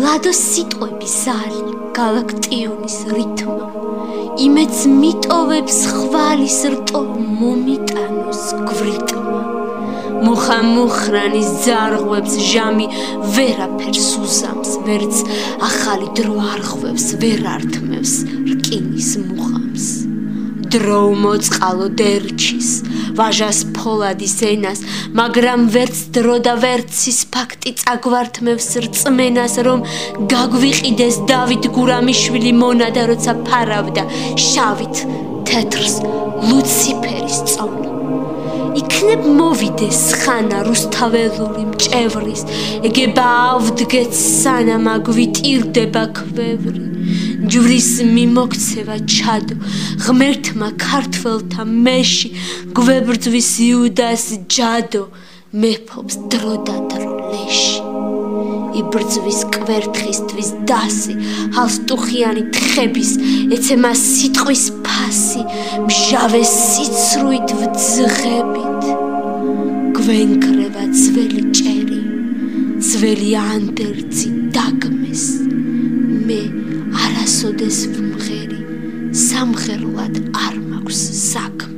ლადოს სიტყვების ზალი გალაქტიონის რითმა იმეც მიტოვებს ხვალის რტო მომიტანოს გვრიტმა მუხრანის ძარღვებს ჟამი ვერაფერს უზამს ვერც ახალი დრო არღვევს ვერ ართმევს რკინის მუხამს დრო მოწყალო დერჩის ვაჟას ფოლადის ენას მაგრამ ვერც დრო და ვერც ის ფაქტი წაგვართმევს რწმენას რომ გაგვიყიდეს დავით გურამიშვილი მონადა როცა ფარავდა შავით თეთრს ლუციფერის წონა იქნებ მოვიდეს ხანა რუსთაველური მჭევრის ეგება ავდგეთ სანამ აგვიტირდება ქვევრი ჯვრის მიმოქცევა ჩადო ღმერთმა ქართველთა მეში გვებრძვის იუდას ჯადო მეფობს დრო და დრო ლეში იბრძვის კვერთხისთვის დასი ჰალსტუხიანი თხების ეცემა სიტყვის ფასი მჟავე სიცრუით ვძღებით გვენკრება ძველი ჭერი ძველი ანდერძი დაგმეს მე არასოდეს ვმღერი სამღერლად არ მაქვს საქმე